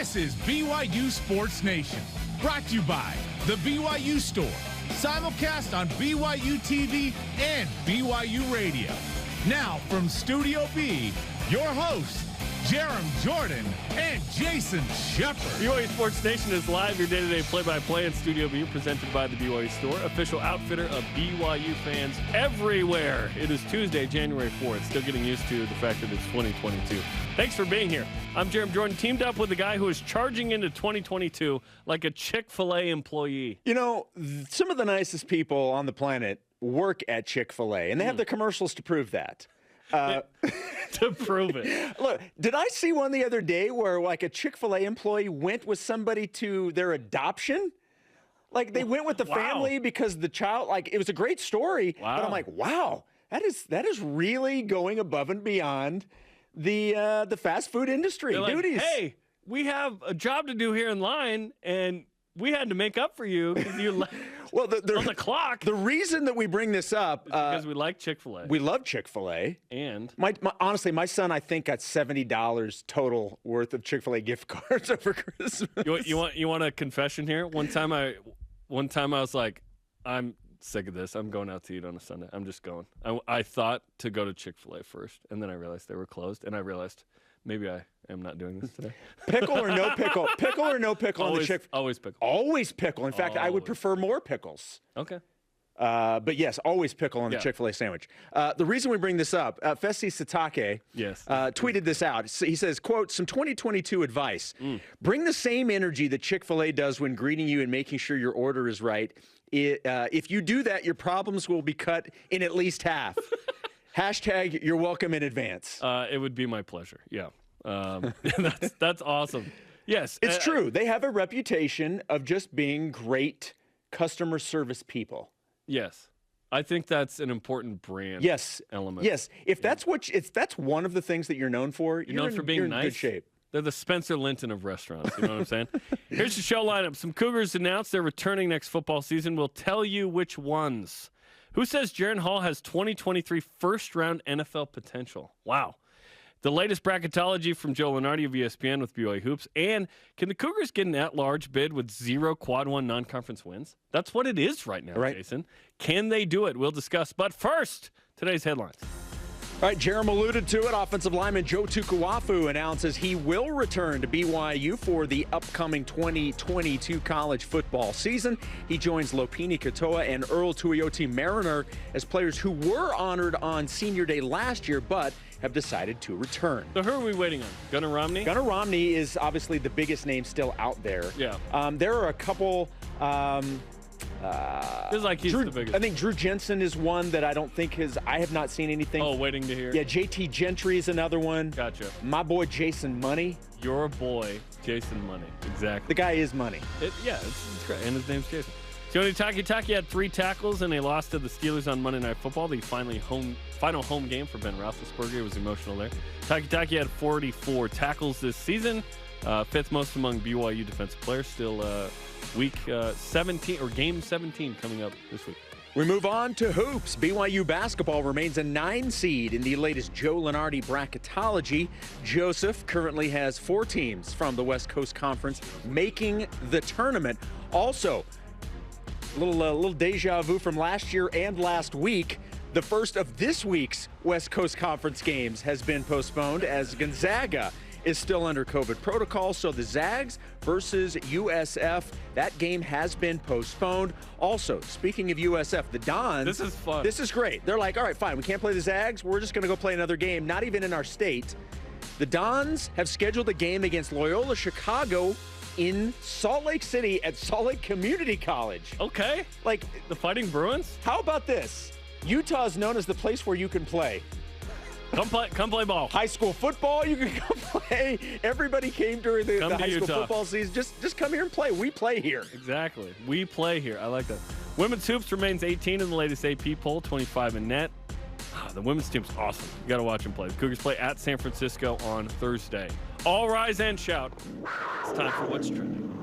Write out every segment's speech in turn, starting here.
This is BYU Sports Nation, brought to you by the BYU Store, simulcast on BYU TV and BYU Radio. Now from Studio B, your hosts, Jarom Jordan and Jason Shepard. BYU Sports Nation is live, your day-to-day play-by-play in Studio B, presented by the BYU Store, official outfitter of BYU fans everywhere. It is Tuesday, January 4th. Still getting used to the fact that it's 2022. Thanks for being here. I'm Jarom Jordan, teamed up with a guy who is charging into 2022 like a Chick-fil-A employee. You know, some of the nicest people on the planet work at Chick-fil-A, and they have the commercials to prove that. To prove it. Look, did I see one the other day where like a Chick-fil-A employee went with somebody to their adoption? Like they went with the family because the child, like it was a great story. Wow. But I'm like, wow, that is really going above and beyond the fast food industry duties. Like, hey, we have a job to do here in line, and we had to make up for you because you well, on the clock. The reason that we bring this up because we like Chick-fil-A. We love Chick-fil-A. And honestly, my son, I think, got $70 total worth of Chick-fil-A gift cards over Christmas. You want a confession here? One time I was like, I'm sick of this. I'm going out to eat on a Sunday. I'm just going. I thought to go to Chick-fil-A first, and then I realized they were closed, and I realized maybe I am not doing this today. Pickle or no pickle? Pickle or no pickle on the Chick-fil-A? Always pickle. Always pickle. In fact, I would prefer more pickles. Okay. But yes, always pickle on the Chick-fil-A sandwich. The reason we bring this up, Festi Stache tweeted this out. He says, quote, some 2022 advice. Bring the same energy that Chick-fil-A does when greeting you and making sure your order is right. If you do that, your problems will be cut in at least half. Hashtag you're welcome in advance. It would be my pleasure. Yeah. That's awesome. Yes. It's true. They have a reputation of just being great customer service people. Yes. I think that's an important brand element. Yes. If that's one of the things that you're known for, you're known for being nice. In good shape. They're the Spencer Linton of restaurants. You know what I'm saying? Here's the show lineup. Some Cougars announced they're returning next football season. We'll tell you which ones. Who says Jaren Hall has 2023 first-round NFL potential? Wow. The latest bracketology from Joe Lunardi of ESPN with BYU Hoops. And can the Cougars get an at-large bid with 0 Quad 1 non-conference wins? That's what it is right now, Jason. Can they do it? We'll discuss. But first, today's headlines. All right, Jarom alluded to it. Offensive lineman Joe Tukuafu announces he will return to BYU for the upcoming 2022 college football season. He joins Lopini Katoa and Earl Tuioti Mariner as players who were honored on Senior Day last year, but have decided to return. So who are we waiting on? Gunnar Romney? Gunnar Romney is obviously the biggest name still out there. Yeah. There are a couple... Feels like he's the biggest. I think Drew Jensen is one that I don't think I have not seen anything. Oh, waiting to hear. Yeah, JT Gentry is another one. Gotcha. My boy Jason Money. Your boy Jason Money. Exactly. The guy is Money. It's great. And his name's Jason. Sione Takitaki had 3 tackles and they lost to the Steelers on Monday Night Football. The final home game for Ben Roethlisberger. It was emotional there. Takitaki had 44 tackles this season. 5th most among BYU defensive players. Still week 17 or game 17 coming up this week. We move on to hoops. BYU basketball remains a 9 seed in the latest Joe Lunardi bracketology. Joseph currently has 4 teams from the West Coast Conference making the tournament. Also, a little deja vu from last year and last week. The first of this week's West Coast Conference games has been postponed as Gonzaga is still under COVID protocol. So the Zags versus USF, that game has been postponed. Also, speaking of USF, the Dons. This is fun. This is great. They're like, all right, fine, we can't play the Zags. We're just going to go play another game, not even in our state. The Dons have scheduled a game against Loyola Chicago in Salt Lake City at Salt Lake Community College. Okay. Like the Fighting Bruins? How about this? Utah is known as the place where you can play. Come play ball. High school football, you can come play. Everybody came during the high school football season. Just come here and play. We play here. Exactly. We play here. I like that. Women's hoops remains 18 in the latest AP poll, 25 in net. The women's team's awesome. You got to watch them play. The Cougars play at San Francisco on Thursday. All rise and shout. It's time for What's Trending.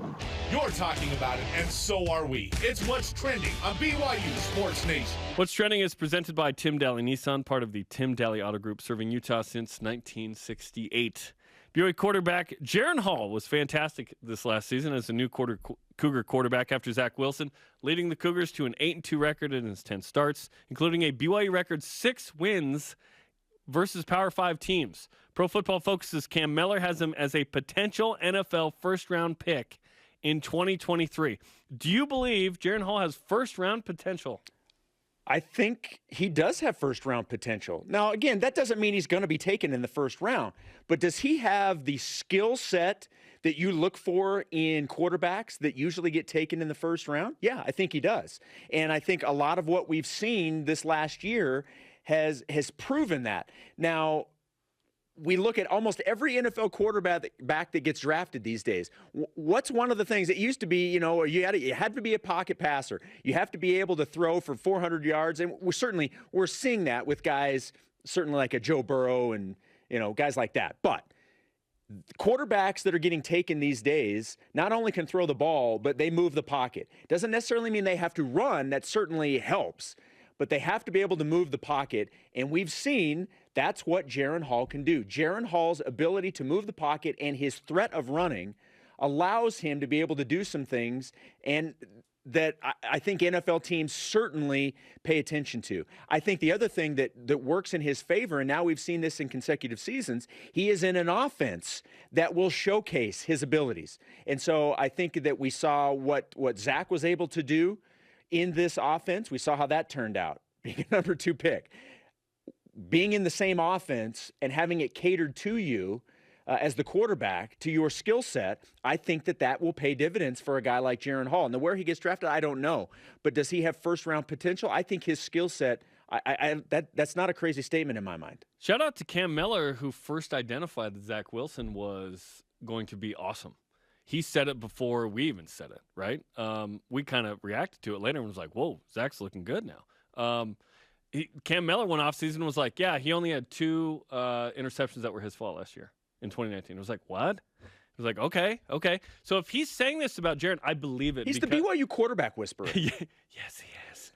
You're talking about it, and so are we. It's What's Trending on BYU Sports Nation. What's Trending is presented by Tim Daly Nissan, part of the Tim Daly Auto Group, serving Utah since 1968. BYU quarterback Jaren Hall was fantastic this last season as a new Cougar quarterback after Zach Wilson, leading the Cougars to an 8-2 record in his 10 starts, including a BYU record 6 wins versus Power 5 teams. Pro Football Focus's Cam Miller has him as a potential NFL first-round pick in 2023. Do you believe Jaren Hall has first-round potential? I think he does have first-round potential. Now, again, that doesn't mean he's going to be taken in the first round, but does he have the skill set that you look for in quarterbacks that usually get taken in the first round? Yeah, I think he does. And I think a lot of what we've seen this last year has proven that. Now, we look at almost every NFL quarterback that gets drafted these days. What's one of the things that used to be, you had to be a pocket passer. You have to be able to throw for 400 yards. And we're seeing that with guys, certainly like a Joe Burrow and, guys like that. But quarterbacks that are getting taken these days not only can throw the ball, but they move the pocket. Doesn't necessarily mean they have to run. That certainly helps. But they have to be able to move the pocket, and we've seen that's what Jaren Hall can do. Jaren Hall's ability to move the pocket and his threat of running allows him to be able to do some things, and that I think NFL teams certainly pay attention to. I think the other thing that works in his favor, and now we've seen this in consecutive seasons, he is in an offense that will showcase his abilities. And so I think that we saw what Zach was able to do in this offense. We saw how that turned out, being a number 2 pick. Being in the same offense and having it catered to you as the quarterback, to your skill set, I think that will pay dividends for a guy like Jaren Hall. Now, where he gets drafted, I don't know. But does he have first-round potential? I think his skill set, that's not a crazy statement in my mind. Shout out to Cam Miller, who first identified that Zach Wilson was going to be awesome. He said it before we even said it, right? We kind of reacted to it later and was like, whoa, Zach's looking good now. Cam Miller went off season and was like, yeah, he only had 2 interceptions that were his fault last year in 2019. It was like, what? It was like, okay. So if he's saying this about Jaren, I believe it. He's the BYU quarterback whisperer. Yes, he is.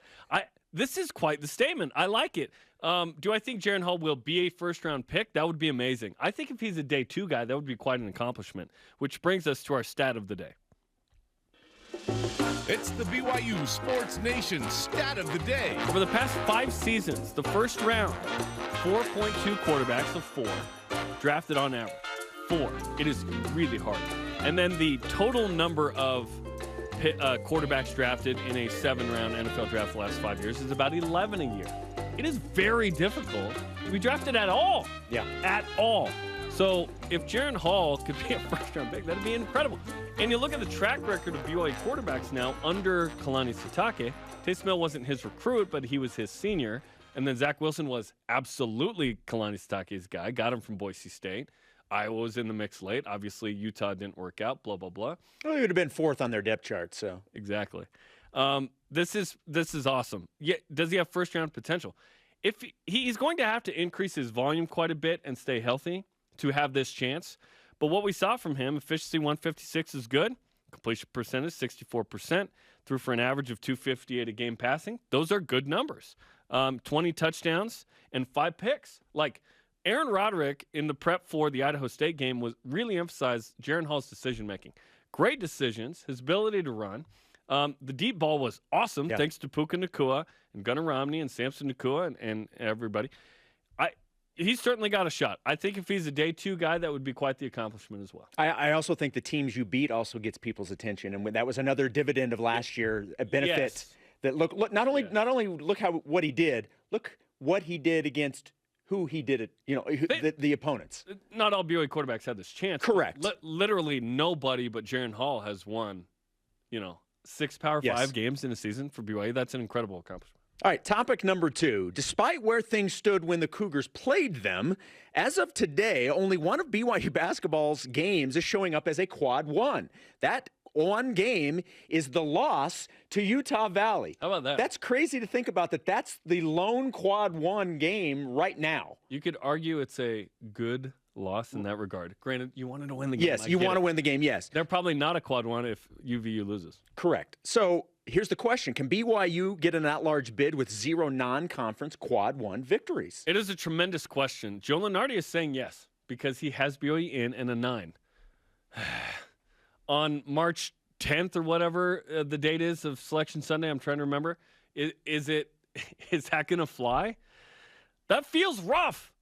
This is quite the statement. I like it. Do I think Jaren Hall will be a first-round pick? That would be amazing. I think if he's a day 2 guy, that would be quite an accomplishment, which brings us to our stat of the day. It's the BYU Sports Nation stat of the day. Over the past 5 seasons, the first round, 4.2 quarterbacks of 4 drafted on average. 4. It is really hard. And then the total number of quarterbacks drafted in a 7-round NFL draft the last 5 years is about 11 a year. It is very difficult to be drafted at all. Yeah. At all. So if Jaren Hall could be a first-round pick, that'd be incredible. And you look at the track record of BYU quarterbacks now under Kalani Sitake. Taysom Hill wasn't his recruit, but he was his senior. And then Zach Wilson was absolutely Kalani Sitake's guy. Got him from Boise State. Iowa was in the mix late. Obviously, Utah didn't work out, blah, blah, blah. Well, he would have been 4th on their depth chart, so. Exactly. This is awesome. Yeah, does he have first-round potential? If he's going to have to increase his volume quite a bit and stay healthy to have this chance. But what we saw from him, efficiency 156 is good. Completion percentage 64%. Threw for an average of 258 a game passing. Those are good numbers. 20 touchdowns and 5 picks. Like Aaron Roderick in the prep for the Idaho State game was really emphasized Jaren Hall's decision-making. Great decisions, his ability to run. The deep ball was awesome, thanks to Puka Nacua and Gunnar Romney and Samson Nacua and everybody. He's certainly got a shot. I think if he's a day 2 guy, that would be quite the accomplishment as well. I also think the teams you beat also gets people's attention, and that was another dividend of last year, a benefit. Yes. That look not only look what he did, look what he did against who he did it. The opponents. Not all BYU quarterbacks had this chance. Correct. Literally nobody but Jaren Hall has won, 6 Power 5 games in a season for BYU. That's an incredible accomplishment. All right, topic number 2. Despite where things stood when the Cougars played them, as of today, only one of BYU basketball's games is showing up as a quad 1. That one game is the loss to Utah Valley. How about that? That's crazy to think about that. That's the lone quad 1 game right now. You could argue it's a good loss in that regard. Granted, you wanted to win the game. Yes, you want to win the game, yes. They're probably not a quad 1 if UVU loses. Correct. So here's the question. Can BYU get an at-large bid with 0 non-conference quad 1 victories? It is a tremendous question. Joe Lunardi is saying yes. because he has BYU in and a 9. On March 10th or whatever the date is of Selection Sunday, I'm trying to remember, is that going to fly? That feels rough.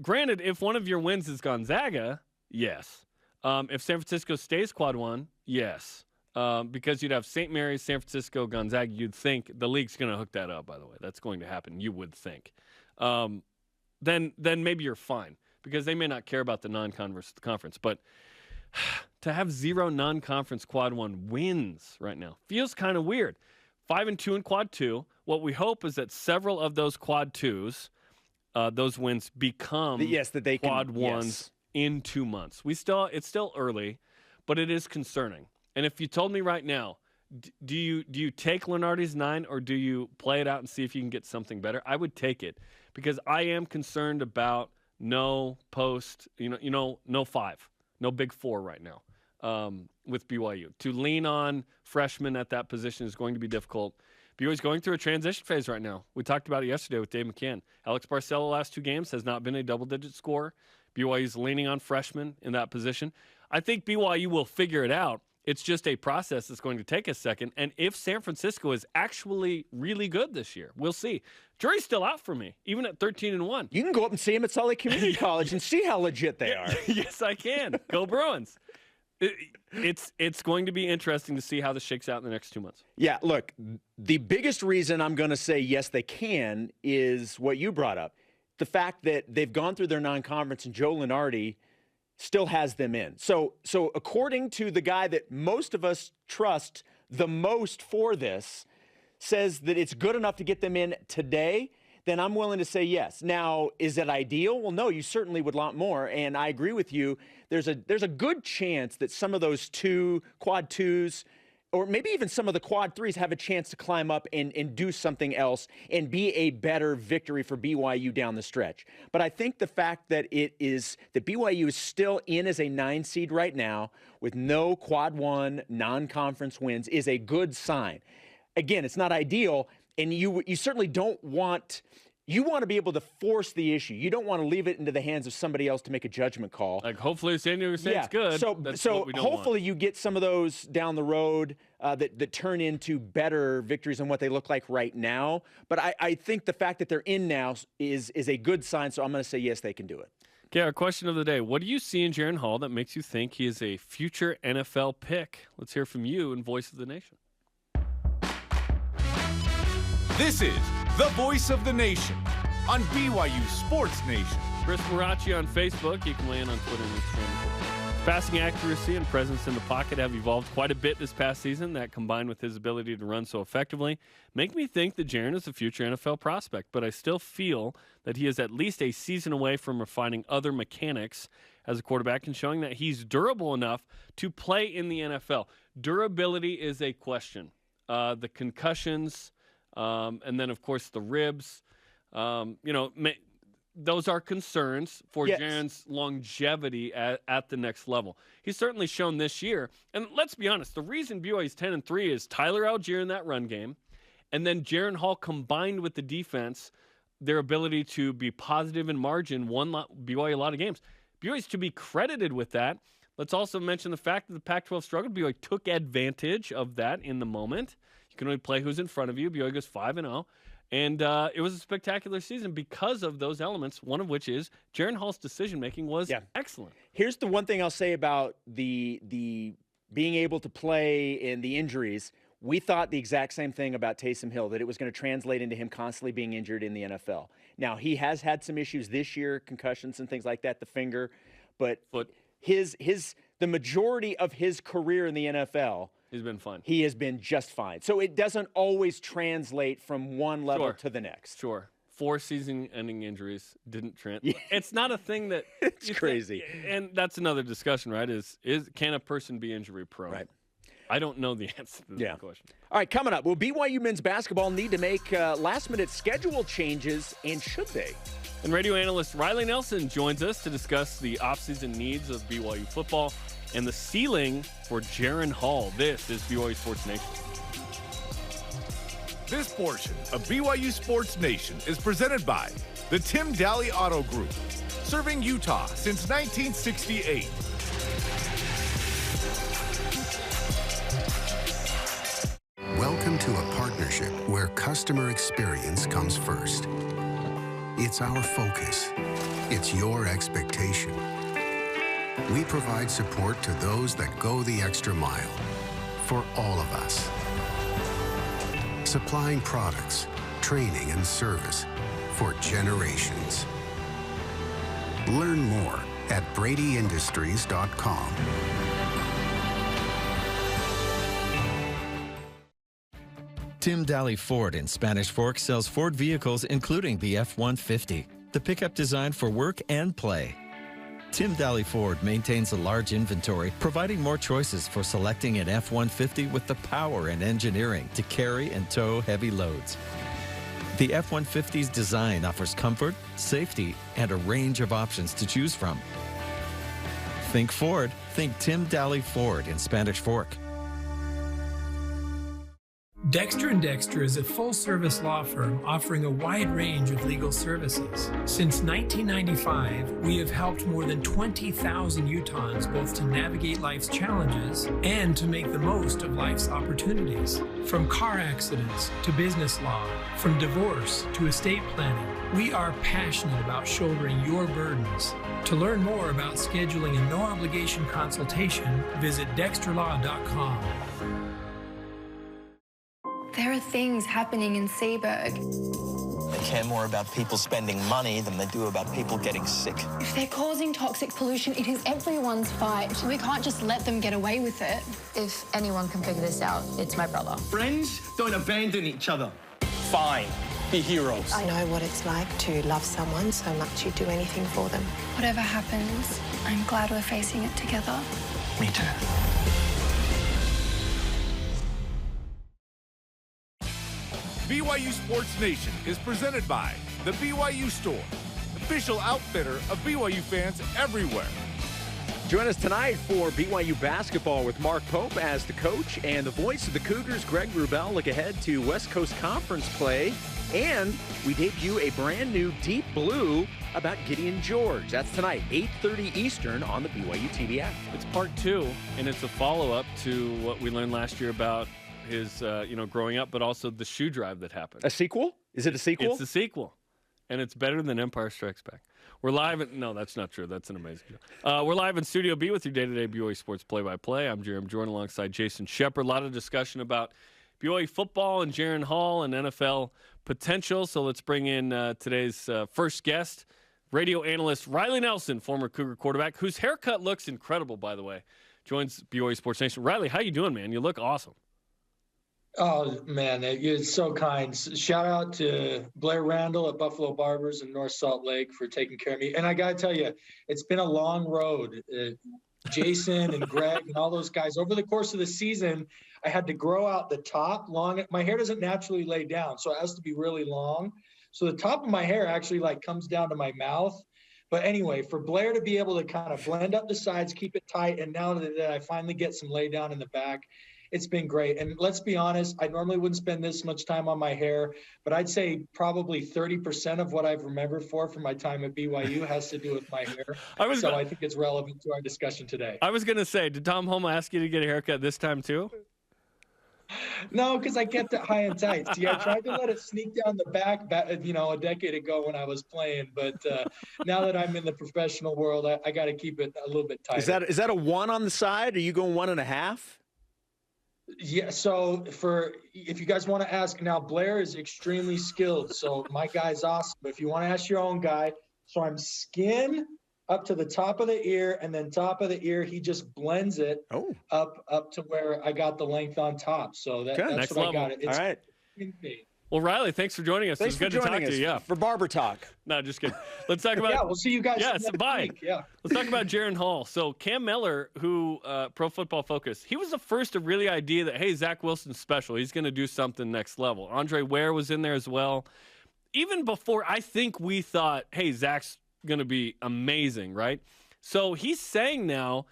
Granted, if one of your wins is Gonzaga, yes. If San Francisco stays quad 1, yes. Because you'd have St. Mary's, San Francisco, Gonzaga, you'd think the league's going to hook that up, by the way. That's going to happen, you would think. Then maybe you're fine because they may not care about the non-conference. But to have 0 non-conference quad 1 wins right now feels kind of weird. 5-2 in quad 2. What we hope is that several of those quad 2s, those wins become quad 1s in 2 months. It's still early, but it is concerning. And if you told me right now, do you take Lunardi's 9 or do you play it out and see if you can get something better? I would take it because I am concerned about no post, no 5, no big 4 right now with BYU. To lean on freshmen at that position is going to be difficult. BYU's going through a transition phase right now. We talked about it yesterday with Dave McCann. Alex Barcelo last 2 games has not been a double-digit scorer. BYU's leaning on freshmen in that position. I think BYU will figure it out. It's just a process that's going to take a second. And if San Francisco is actually really good this year, we'll see. Jury's still out for me, even at 13-1. You can go up and see them at Salt Lake Community College and see how legit they are. Yes, I can. Go Bruins. It's going to be interesting to see how this shakes out in the next 2 months. Yeah, look, the biggest reason I'm going to say yes, they can is what you brought up. The fact that they've gone through their non-conference and Joe Lunardi still has them in. So according to the guy that most of us trust the most for this, says that it's good enough to get them in today, then I'm willing to say yes. Now, is it ideal? Well, no, you certainly would want more. And I agree with you. There's a good chance that some of those quad 2s, or maybe even some of the quad 3s have a chance to climb up and do something else and be a better victory for BYU down the stretch. But I think the fact that BYU is still in as a 9 seed right now with no quad 1 non-conference wins is a good sign. Again, it's not ideal, and you certainly don't want – you want to be able to force the issue. You don't want to leave it into the hands of somebody else to make a judgment call. Like, hopefully San Diego State's good. So hopefully you get some of those down the road that turn into better victories than what they look like right now. But I think the fact that they're in now is a good sign, so I'm going to say yes, they can do it. Okay, our question of the day. What do you see in Jaren Hall that makes you think he is a future NFL pick? Let's hear from you in Voice of the Nation. This is the Voice of the Nation on BYU Sports Nation. Chris Marachi on Facebook. You can weigh in on Twitter and Instagram. Passing accuracy and presence in the pocket have evolved quite a bit this past season. That, combined with his ability to run so effectively, make me think that Jaren is a future NFL prospect. But I still feel that he is at least a season away from refining other mechanics as a quarterback and showing that he's durable enough to play in the NFL. Durability is a question. The concussions... and then, of course, the ribs, those are concerns for Jaren's longevity at the next level. He's certainly shown this year. And let's be honest, the reason BYU's 10-3 is Tyler Algier in that run game, and then Jaren Hall combined with the defense, their ability to be positive in margin won BYU a lot of games. BYU's to be credited with that. Let's also mention the fact that the Pac-12 struggled. BYU took advantage of that in the moment. You can only play who's in front of you. BYU goes 5-0. And it was a spectacular season because of those elements, one of which is Jaren Hall's decision-making was excellent. Here's the one thing I'll say about the being able to play and the injuries. We thought the exact same thing about Taysom Hill, that it was going to translate into him constantly being injured in the NFL. Now, he has had some issues this year, concussions and things like that, the finger. But the majority of his career in the NFL – he's been fine. He has been just fine. So it doesn't always translate from one level to the next. Sure. 4 season-ending injuries didn't translate. Yeah. It's not a thing that it's crazy. And that's another discussion, right? Is can a person be injury prone? Right. I don't know the answer to that question. All right, coming up, will BYU men's basketball need to make last-minute schedule changes, and should they? And radio analyst Riley Nelson joins us to discuss the offseason needs of BYU football and the ceiling for Jaren Hall. This is BYU Sports Nation. This portion of BYU Sports Nation is presented by the Tim Daly Auto Group, serving Utah since 1968. Welcome to a partnership where customer experience comes first. It's our focus. It's your expectation. We provide support to those that go the extra mile for all of us. Supplying products, training, and service for generations. Learn more at bradyindustries.com. Tim Daly Ford in Spanish Fork sells Ford vehicles including the F-150, the pickup designed for work and play. Tim Daly Ford maintains a large inventory, providing more choices for selecting an F-150 with the power and engineering to carry and tow heavy loads. The F-150's design offers comfort, safety, and a range of options to choose from. Think Ford, think Tim Daly Ford in Spanish Fork. Dexter & Dexter is a full-service law firm offering a wide range of legal services. Since 1995, we have helped more than 20,000 Utahns both to navigate life's challenges and to make the most of life's opportunities. From car accidents to business law, from divorce to estate planning, we are passionate about shouldering your burdens. To learn more about scheduling a no-obligation consultation, visit dexterlaw.com. There are things happening in Seaburg. They care more about people spending money than they do about people getting sick. If they're causing toxic pollution, it is everyone's fight. We can't just let them get away with it. If anyone can figure this out, it's my brother. Friends don't abandon each other. Fine. Be heroes. I know what it's like to love someone so much you'd do anything for them. Whatever happens, I'm glad we're facing it together. Me too. BYU Sports Nation is presented by the BYU Store, official outfitter of BYU fans everywhere. Join us tonight for BYU basketball with Mark Pope as the coach and the voice of the Cougars, Greg Wrubell. Look ahead to West Coast Conference play, and we debut a brand new Deep Blue about Gideon George. That's tonight, 8:30 Eastern on the BYU TV app. It's part 2, and it's a follow-up to what we learned last year about his, growing up, but also the shoe drive that happened. A sequel? Is it a sequel? It's a sequel, and it's better than Empire Strikes Back. We're live. No, that's not true. That's an amazing show. We're live in Studio B with your day-to-day BYU sports play-by-play. I'm Jarom Jordan alongside Jason Shepard. A lot of discussion about BYU football and Jaren Hall and NFL potential. So let's bring in today's first guest, radio analyst Riley Nelson, former Cougar quarterback, whose haircut looks incredible, by the way, joins BYU Sports Nation. Riley, how you doing, man? You look awesome. Oh, man, you're so kind. Shout out to Blair Randall at Buffalo Barbers in North Salt Lake for taking care of me. And I got to tell you, it's been a long road. Jason and Greg and all those guys, over the course of the season, I had to grow out the top long. My hair doesn't naturally lay down, so it has to be really long. So the top of my hair actually comes down to my mouth. But anyway, for Blair to be able to kind of blend up the sides, keep it tight, and now that I finally get some lay down in the back, it's been great. And let's be honest, I normally wouldn't spend this much time on my hair, but I'd say probably 30% of what I've remembered from my time at BYU has to do with my hair. I think it's relevant to our discussion today. I was going to say, did Tom Holma ask you to get a haircut this time too? No, because I kept it high and tight. See, I tried to let it sneak down the back, a decade ago when I was playing. But now that I'm in the professional world, I got to keep it a little bit tighter. Is that a 1 on the side? Are you going 1.5? Yeah, so if you guys want to ask, now Blair is extremely skilled, so my guy's awesome. But if you want to ask your own guy, so I'm skin up to the top of the ear, and then top of the ear, he just blends it up to where I got the length on top. So that's Next what level. I got it. All right. Well, Riley, thanks for joining us. Thanks for good to talk to you. Yeah, for Barber Talk. No, just kidding. Let's talk about. Yeah, we'll see you guys. Yes, bye. Week. Yeah. Let's talk about Jaren Hall. So Cam Miller, who Pro Football Focus, he was the first to really idea that, hey, Zach Wilson's special. He's going to do something next level. Andre Ware was in there as well. Even before, I think we thought, hey, Zach's going to be amazing, right? So he's saying now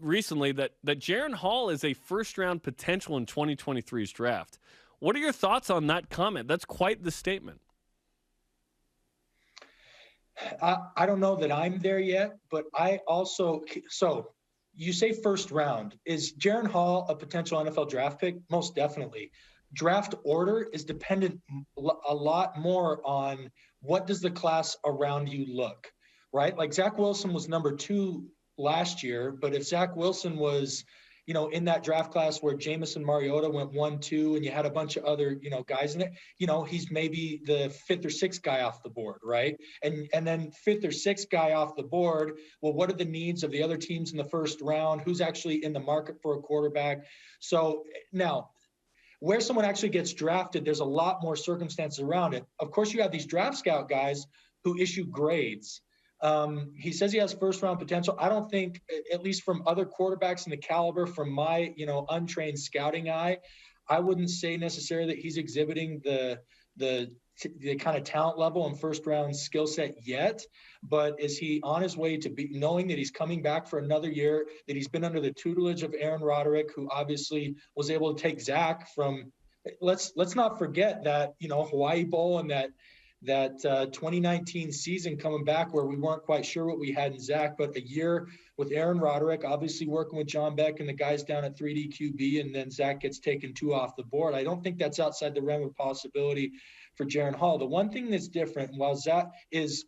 recently that Jaren Hall is a first-round potential in 2023's draft. What are your thoughts on that comment? That's quite the statement. I don't know that I'm there yet, but I also so you say first round. Is Jaren Hall a potential NFL draft pick? Most definitely. Draft order is dependent a lot more on what does the class around you look, right? Like Zach Wilson was number 2 last year, but if Zach Wilson was, in that draft class where Jamison Mariota went 1-2 and you had a bunch of other, guys in it, he's maybe the 5th or 6th guy off the board, right? And then 5th or 6th guy off the board, well, what are the needs of the other teams in the first round? Who's actually in the market for a quarterback? So now, where someone actually gets drafted, there's a lot more circumstances around it. Of course, you have these draft scout guys who issue grades. He says he has first round potential. I don't think, at least from other quarterbacks in the caliber, from my, untrained scouting eye, I wouldn't say necessarily that he's exhibiting the kind of talent level and first round skill set yet, but is he on his way to be knowing that he's coming back for another year, that he's been under the tutelage of Aaron Roderick, who obviously was able to take Zach from, let's not forget that, Hawaii Bowl and that 2019 season coming back where we weren't quite sure what we had in Zach, but a year with Aaron Roderick, obviously working with John Beck and the guys down at 3D QB, and then Zach gets taken 2 off the board. I don't think that's outside the realm of possibility for Jaren Hall. The one thing that's different, while Zach is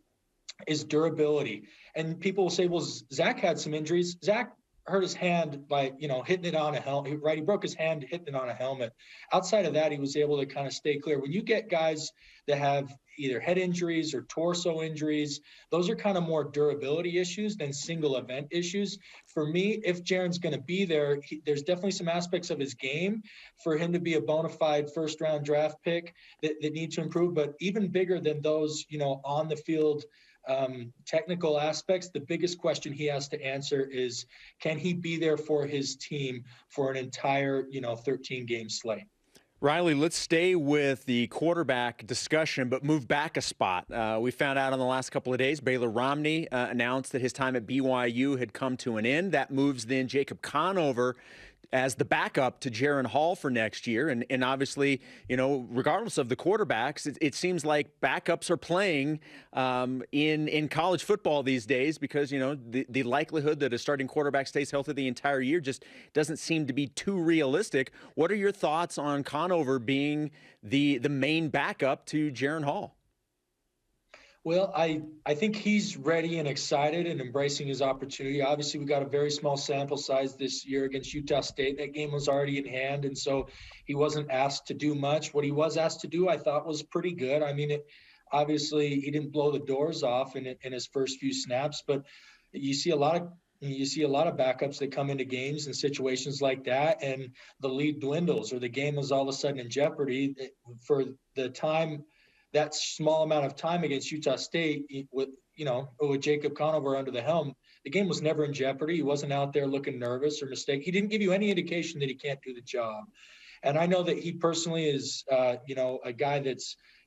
durability, and people will say, well, Zach had some injuries. Zach hurt his hand by, hitting it on a helmet, right? He broke his hand hitting it on a helmet. Outside of that, he was able to kind of stay clear. When you get guys that have either head injuries or torso injuries, those are kind of more durability issues than single event issues. For me, if Jaren's going to be there, there's definitely some aspects of his game for him to be a bona fide first round draft pick that need to improve. But even bigger than those, on the field technical aspects, the biggest question he has to answer is, can he be there for his team for an entire 13 game slate? Riley, let's stay with the quarterback discussion, but move back a spot. We found out in the last couple of days, Baylor Romney announced that his time at BYU had come to an end. That moves then Jacob Conover as the backup to Jaren Hall for next year. And obviously, regardless of the quarterbacks, it seems like backups are playing in college football these days because, the likelihood that a starting quarterback stays healthy the entire year just doesn't seem to be too realistic. What are your thoughts on Conover being the main backup to Jaren Hall? Well, I think he's ready and excited and embracing his opportunity. Obviously, we got a very small sample size this year against Utah State. That game was already in hand, and so he wasn't asked to do much. What he was asked to do, I thought, was pretty good. I mean, obviously, he didn't blow the doors off in his first few snaps, but you see a lot of backups that come into games and situations like that, and the lead dwindles or the game is all of a sudden in jeopardy for the time. That small amount of time against Utah State with Jacob Conover under the helm, the game was never in jeopardy. He wasn't out there looking nervous or mistake. He didn't give you any indication that he can't do the job. And I know that he personally is, a guy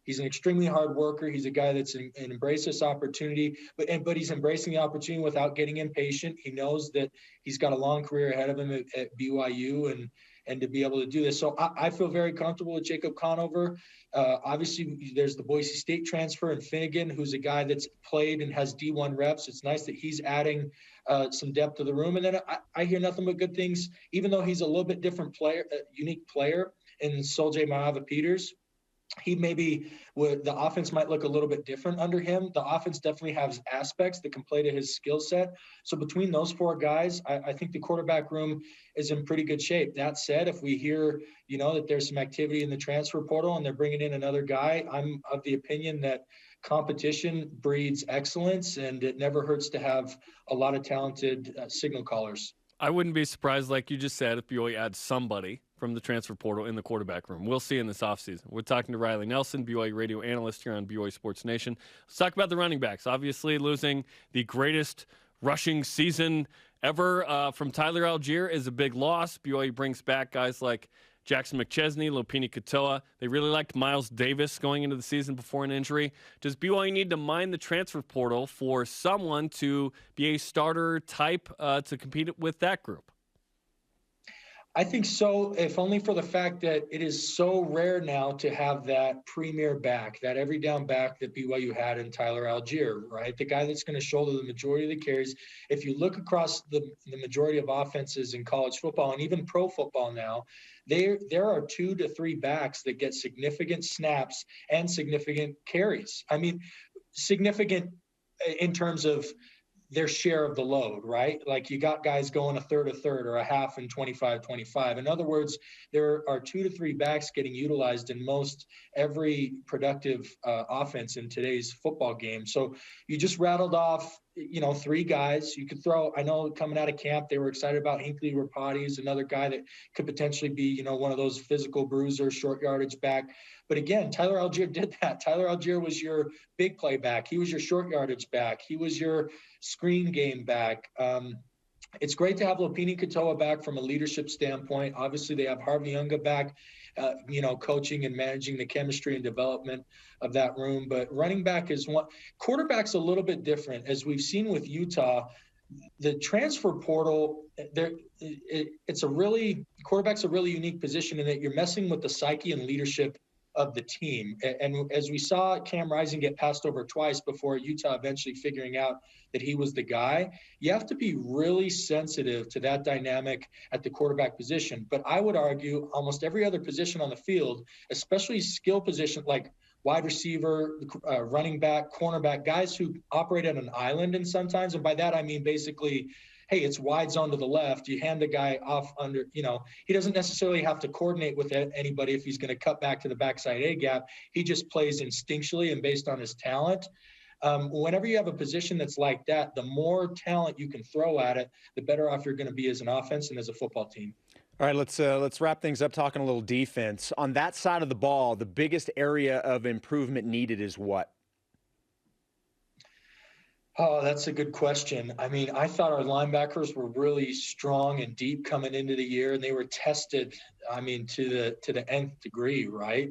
he's an extremely hard worker. He's a guy that's embraced this opportunity, but he's embracing the opportunity without getting impatient. He knows that he's got a long career ahead of him at BYU and to be able to do this. So I feel very comfortable with Jacob Conover. Obviously, there's the Boise State transfer and Finnegan, who's a guy that's played and has D1 reps. It's nice that he's adding some depth to the room. And then I hear nothing but good things, even though he's a little bit different player, unique player in Soljay Maava-Peters. He maybe the offense might look a little bit different under him. The offense definitely has aspects that can play to his skill set. So between those 4 guys, I think the quarterback room is in pretty good shape. That said, if we hear, that there's some activity in the transfer portal and they're bringing in another guy, I'm of the opinion that competition breeds excellence, and it never hurts to have a lot of talented signal callers. I wouldn't be surprised, like you just said, if BYU adds somebody from the transfer portal in the quarterback room. We'll see in this offseason. We're talking to Riley Nelson, BYU radio analyst here on BYU Sports Nation. Let's talk about the running backs. Obviously, losing the greatest rushing season ever from Tyler Algier is a big loss. BYU brings back guys like Jackson McChesney, Lopini Katoa. They really liked Miles Davis going into the season before an injury. Does BYU need to mine the transfer portal for someone to be a starter type to compete with that group? I think so, if only for the fact that it is so rare now to have that premier back, that every down back that BYU had in Tyler Algier, right? The guy that's going to shoulder the majority of the carries. If you look across the majority of offenses in college football and even pro football now, there are 2 to 3 backs that get significant snaps and significant carries. I mean, significant in terms of their share of the load, right? Like you got guys going a third or a half and 25. In other words, there are 2 to 3 backs getting utilized in most every productive offense in today's football game. So you just rattled off, 3 guys. You could throw, I know coming out of camp, they were excited about Hinckley Rapati's another guy that could potentially be, one of those physical bruiser, short yardage back. But again, Tyler Algier did that. Tyler Algier was your big play back. He was your short yardage back. He was your screen game back. It's great to have Lopini Katoa back from a leadership standpoint. Obviously, they have Harvey Unga back, coaching and managing the chemistry and development of that room. But running back is one. Quarterback's a little bit different. As we've seen with Utah, the transfer portal, quarterback's a really unique position in that you're messing with the psyche and leadership of the team. And as we saw Cam Rising get passed over twice before Utah eventually figuring out that he was the guy, you have to be really sensitive to that dynamic at the quarterback position. But I would argue almost every other position on the field, especially skill position like wide receiver, running back, cornerback, guys who operate at an island and sometimes, and by that I mean basically, hey, it's wide zone to the left. You hand the guy off under, he doesn't necessarily have to coordinate with anybody if he's going to cut back to the backside A gap. He just plays instinctually and based on his talent. Whenever you have a position that's like that, the more talent you can throw at it, the better off you're going to be as an offense and as a football team. All right, let's wrap things up talking a little defense. On that side of the ball, the biggest area of improvement needed is what? Oh, that's a good question. I mean, I thought our linebackers were really strong and deep coming into the year, and they were tested, I mean, to the nth degree, right?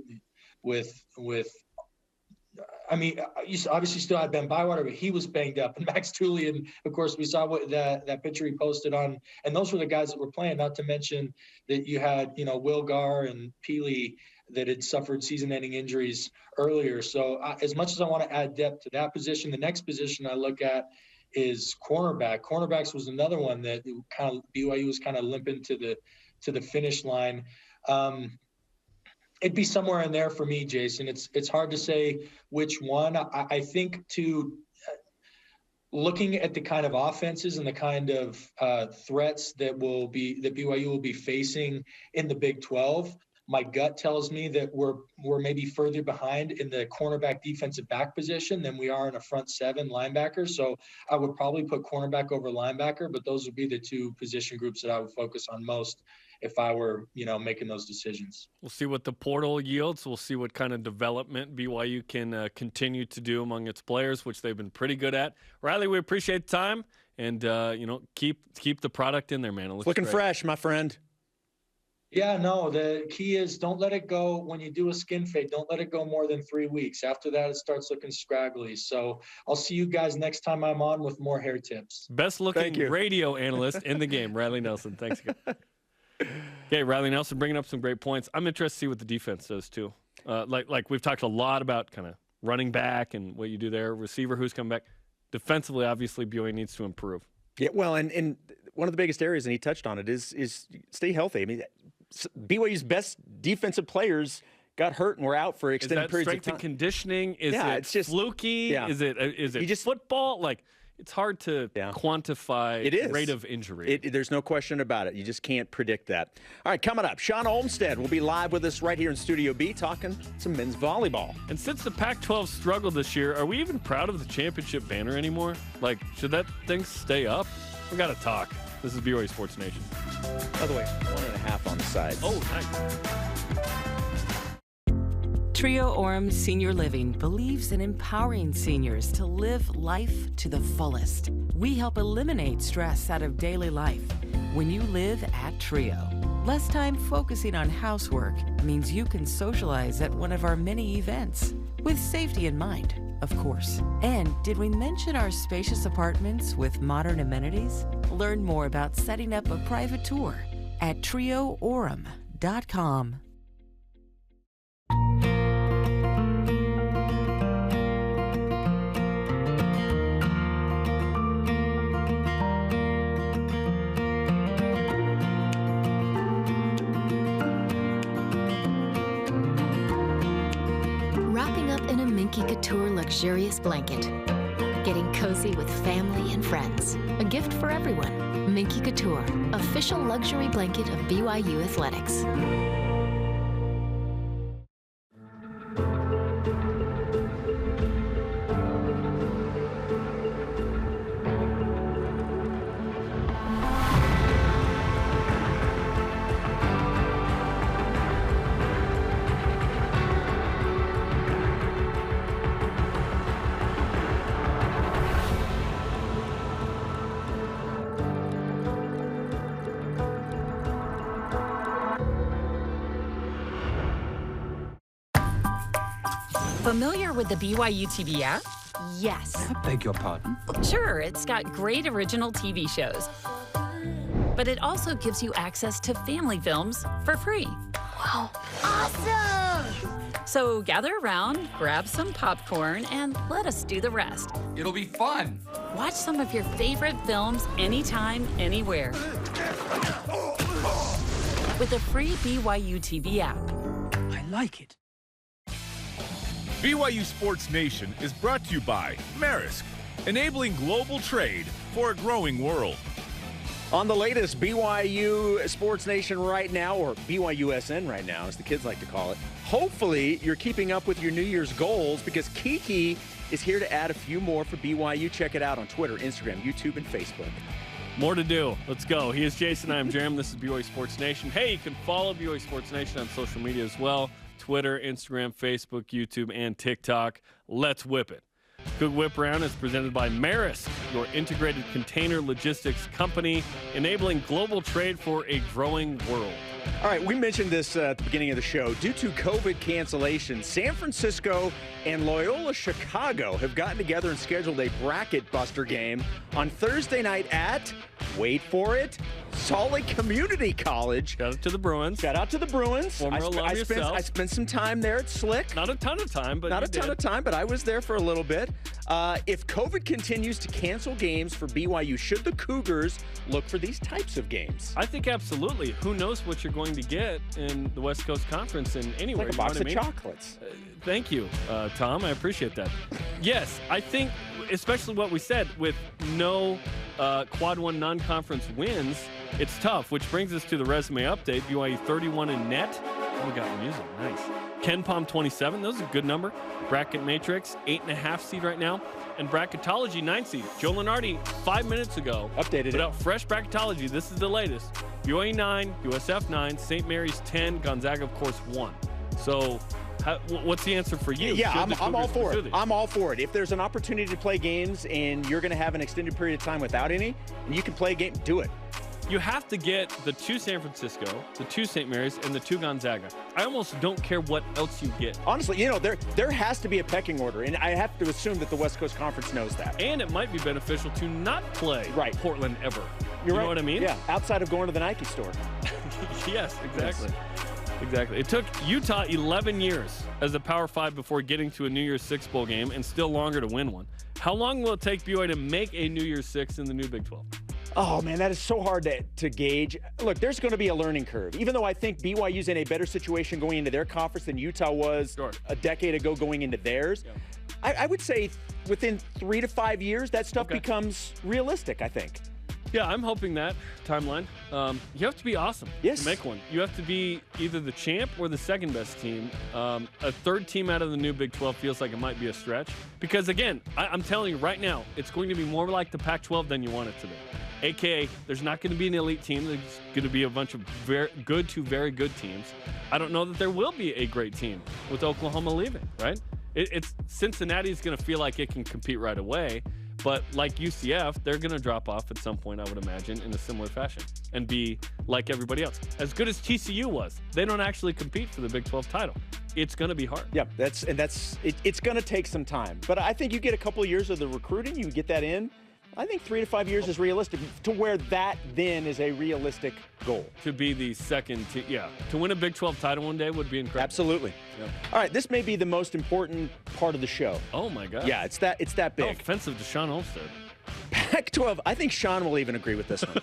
You obviously still had Ben Bywater, but he was banged up, and Max Tooley, and of course we saw what that picture he posted on, and those were the guys that were playing. Not to mention that you had Wilgar and Peely that had suffered season-ending injuries earlier. So as much as I want to add depth to that position, the next position I look at is cornerback. Cornerbacks was another one that kind of BYU was kind of limping to the finish line. It'd be somewhere in there for me, Jason. It's hard to say which one. I think looking at the kind of offenses and the kind of threats that BYU will be facing in the Big 12, my gut tells me that we're maybe further behind in the cornerback defensive back position than we are in a front 7 linebacker. So I would probably put cornerback over linebacker, but those would be the 2 position groups that I would focus on most if I were, making those decisions. We'll see what the portal yields. We'll see what kind of development BYU can continue to do among its players, which they've been pretty good at. Riley, we appreciate the time, and keep the product in there, man. It looks looking great. Fresh, my friend. Yeah, no, the key is don't let it go when you do a skin fade. Don't let it go more than 3 weeks. After that, it starts looking scraggly. So I'll see you guys next time I'm on with more hair tips. Best looking radio analyst in the game, Riley Nelson. Thanks again. Okay, Riley Nelson bringing up some great points. I'm interested to see what the defense does too. Like we've talked a lot about kind of running back and what you do there, receiver who's come back. Defensively, obviously, BYU needs to improve. Yeah, well, and one of the biggest areas, and he touched on it, is stay healthy. I mean, BYU's best defensive players got hurt and were out for extended periods of time. Strength and conditioning? Is it it's just fluky? Yeah. Is it just football? Like, it's hard to quantify rate of injury. There's no question about it. You just can't predict that. All right, coming up, Shawn Olmstead will be live with us right here in Studio B talking some men's volleyball. And since the Pac-12 struggled this year, are we even proud of the championship banner anymore? Like, should that thing stay up? We got to talk. This is BYU Sports Nation. By the way, 1.5 on the side. Oh, nice. Trio Orem Senior Living believes in empowering seniors to live life to the fullest. We help eliminate stress out of daily life when you live at Trio. Less time focusing on housework means you can socialize at one of our many events, with safety in mind, of course. And did we mention our spacious apartments with modern amenities? Learn more about setting up a private tour at trioaurum.com. Wrapping up in a Minky Couture luxurious blanket. Getting cozy with family and friends. A gift for everyone. Minky Couture, official luxury blanket of BYU Athletics. Familiar with the BYU TV app? Yes. I beg your pardon? Sure, it's got great original TV shows. But it also gives you access to family films for free. Wow. Awesome! So gather around, grab some popcorn, and let us do the rest. It'll be fun. Watch some of your favorite films anytime, anywhere. With the free BYU TV app. I like it. BYU Sports Nation is brought to you by Maersk, enabling global trade for a growing world. On the latest BYU Sports Nation right now, or BYUSN right now, as the kids like to call it, hopefully you're keeping up with your New Year's goals because Kiki is here to add a few more for BYU. Check it out on Twitter, Instagram, YouTube, and Facebook. More to do. Let's go. He is Jason. I am Jarom. This is BYU Sports Nation. Hey, you can follow BYU Sports Nation on social media as well. Twitter, Instagram, Facebook, YouTube, and TikTok. Let's whip it. Cougar Whiparound is presented by Maersk, your integrated container logistics company, enabling global trade for a growing world. All right, we mentioned this at the beginning of the show. Due to COVID cancellation, San Francisco and Loyola Chicago have gotten together and scheduled a bracket buster game on Thursday night at, wait for it, Salt Lake Community College. Shout out to the Bruins. Shout out to the Bruins. I spent some time there at Slick. Not a ton of time, but I was there for a little bit. If COVID continues to cancel games for BYU, should the Cougars look for these types of games? I think absolutely. Who knows what you're going to get in the West Coast Conference and anywhere. Like a box of chocolates. Thank you, Tom. I appreciate that. Yes, I think, especially what we said, with no Quad 1 non-conference wins, it's tough, which brings us to the resume update. BYU 31 in net. Oh, we got music. Nice. Ken Palm 27. That was a good number. Bracket Matrix, 8.5 seed right now. And Bracketology, 9 seed. Joe Lenardi, 5 minutes ago, updated put out fresh Bracketology. This is the latest. BYU 9, USF 9, St. Mary's 10, Gonzaga, of course, 1. So what's the answer for you? Yeah, I'm all for it. I'm all for it. If there's an opportunity to play games and you're going to have an extended period of time without any, and you can play a game, do it. You have to get the 2 San Francisco, the 2 St. Mary's, and the 2 Gonzaga. I almost don't care what else you get. Honestly, there has to be a pecking order, and I have to assume that the West Coast Conference knows that. And it might be beneficial to not play Portland ever. You know what I mean? Yeah, outside of going to the Nike store. Yes, exactly. Exactly. It took Utah 11 years as a Power 5 before getting to a New Year's 6 bowl game, and still longer to win one. How long will it take BYU to make a New Year's 6 in the new Big 12? Oh, man, that is so hard to gauge. Look, there's going to be a learning curve. Even though I think BYU's in a better situation going into their conference than Utah was a decade ago going into theirs, I would say within 3 to 5 years, that stuff becomes realistic, I think. Yeah, I'm hoping that timeline. You have to be awesome to make one. You have to be either the champ or the second best team. A third team out of the new Big 12 feels like it might be a stretch. Because, again, I'm telling you right now, it's going to be more like the Pac-12 than you want it to be. AKA, there's not going to be an elite team. There's going to be a bunch of very good to very good teams. I don't know that there will be a great team with Oklahoma leaving, right? It's Cincinnati's going to feel like it can compete right away. But like UCF, they're going to drop off at some point, I would imagine, in a similar fashion and be like everybody else. As good as TCU was, they don't actually compete for the Big 12 title. It's going to be hard. Yeah, it's going to take some time. But I think you get a couple of years of the recruiting, you get that in, I think 3 to 5 years is realistic to where that then is a realistic goal. To be the second, to win a Big 12 title one day would be incredible. Absolutely. Yep. All right, this may be the most important part of the show. Oh, my God. Yeah, it's that big. How offensive to Shawn Olmstead. Pac-12, I think Shawn will even agree with this one.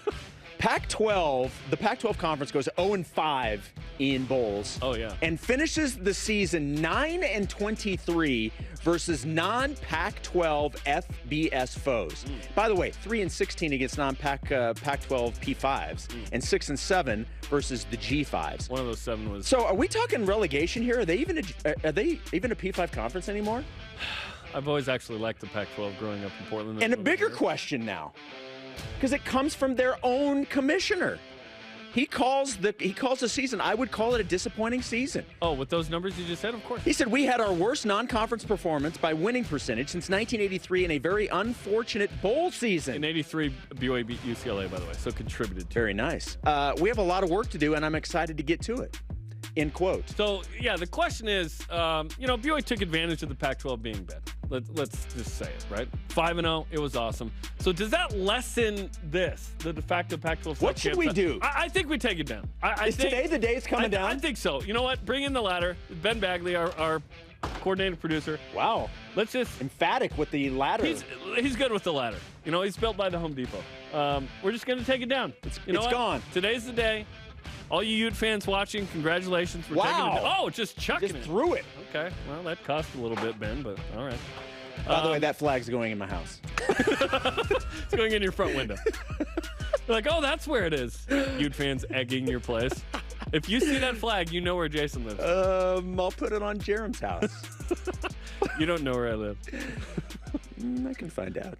Pac-12, the Pac-12 conference goes 0-5 in bowls. Oh, yeah. And finishes the season 9-23 versus non-Pac-12 FBS foes. By the way, 3-16 against non-Pac-12 P5s, and 6-7 versus the G5s. One of those 7 was. So, are we talking relegation here? Are they even a P5 conference anymore? I've always actually liked the Pac-12 growing up in Portland. And a bigger question now, because it comes from their own commissioner. He calls the season, I would call it a disappointing season. Oh, with those numbers you just said, of course. He said, we had our worst non-conference performance by winning percentage since 1983 in a very unfortunate bowl season. In 83, BYU beat UCLA, by the way, so contributed to Very nice. We have a lot of work to do, and I'm excited to get to it. End quote. So, yeah, the question is, BYU took advantage of the Pac-12 being bad. Let's just say it, right? 5-0, it was awesome. So does that lessen this, the de facto Pac-12? What should we do? I think we take it down. Is today the day it's coming down? I think so. You know what? Bring in the ladder. Ben Bagley, our coordinated producer. Wow. Let's just... Emphatic with the ladder. He's good with the ladder. You know, he's built by the Home Depot. We're just going to take it down. It's gone. Today's the day. All you Ute fans watching, congratulations for taking it. Oh, just chucking it. Threw it. Okay. Well, that cost a little bit, Ben, but all right. By the way, that flag's going in my house. It's going in your front window. You're like, oh, that's where it is. Ute fans egging your place. If you see that flag, you know where Jason lives. I'll put it on Jarom's house. You don't know where I live. I can find out.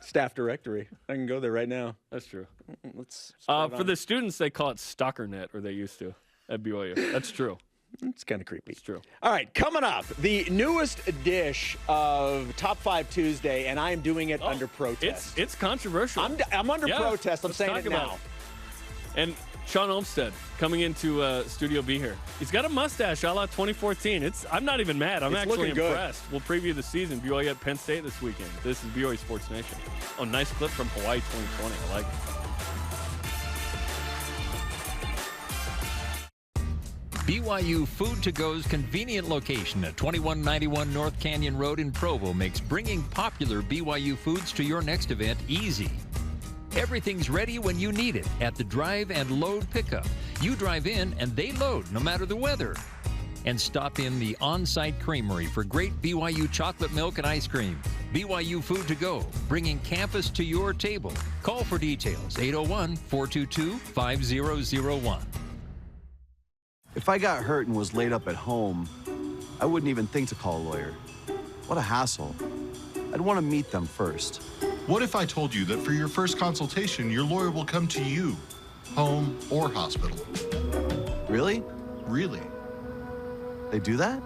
Staff directory. I can go there right now. That's true. Let's for the students, they call it StalkerNet, or they used to at BYU. That's true. It's kind of creepy. It's true. All right, coming up, the newest dish of Top 5 Tuesday, and I am doing it under protest. It's controversial. I'm under protest. I'm saying it now. And Shawn Olmstead coming into Studio B here. He's got a mustache a la 2014. I'm not even mad. I'm actually impressed. We'll preview the season. BYU at Penn State this weekend. This is BYU Sports Nation. Oh, nice clip from Hawaii 2020. I like it. BYU Food to Go's convenient location at 2191 North Canyon Road in Provo makes bringing popular BYU foods to your next event easy. Everything's ready when you need it at the drive and load pickup. You drive in and they load no matter the weather. And stop in the on-site creamery for great BYU chocolate milk and ice cream. BYU Food to Go, bringing campus to your table. Call for details, 801-422-5001. If I got hurt and was laid up at home, I wouldn't even think to call a lawyer. What a hassle. I'd want to meet them first. What if I told you that for your first consultation, your lawyer will come to you, home or hospital? Really? Really. They do that?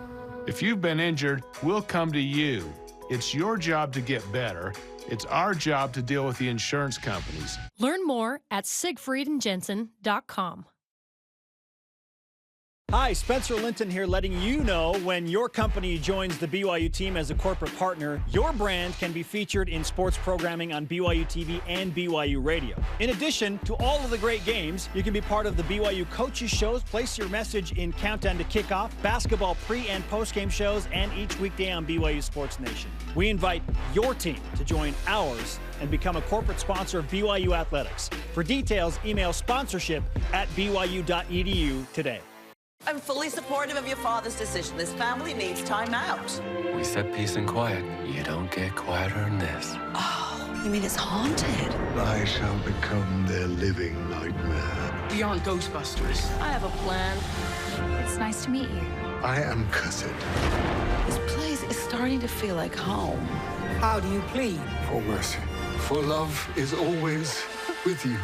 If you've been injured, we'll come to you. It's your job to get better. It's our job to deal with the insurance companies. Learn more at siegfriedandjensen.com. Hi, Spencer Linton here, letting you know when your company joins the BYU team as a corporate partner, your brand can be featured in sports programming on BYU TV and BYU Radio. In addition to all of the great games, you can be part of the BYU coaches shows, place your message in Countdown to Kickoff, basketball pre- and post-game shows, and each weekday on BYU Sports Nation. We invite your team to join ours and become a corporate sponsor of BYU Athletics. For details, email sponsorship@byu.edu today. I'm fully supportive of your father's decision. This family needs time out. We said peace and quiet. You don't get quieter than this. Oh, you mean it's haunted? I shall become their living nightmare. Beyond Ghostbusters. I have a plan. It's nice to meet you. I am cursed. This place is starting to feel like home. How do you plead? For mercy. For love is always with you.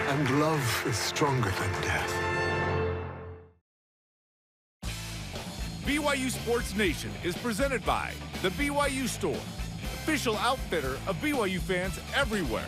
And love is stronger than death. BYU Sports Nation is presented by the BYU Store, official outfitter of BYU fans everywhere.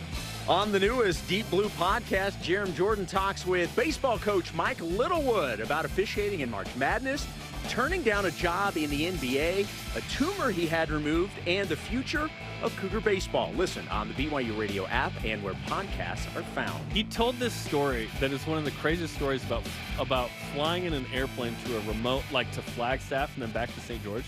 On the newest Deep Blue podcast, Jarom Jordan talks with baseball coach Mike Littlewood about officiating in March Madness, turning down a job in the NBA, a tumor he had removed, and the future of Cougar baseball. Listen on the BYU Radio app and where podcasts are found. He told this story that is one of the craziest stories about flying in an airplane to a remote, like to Flagstaff and then back to St. George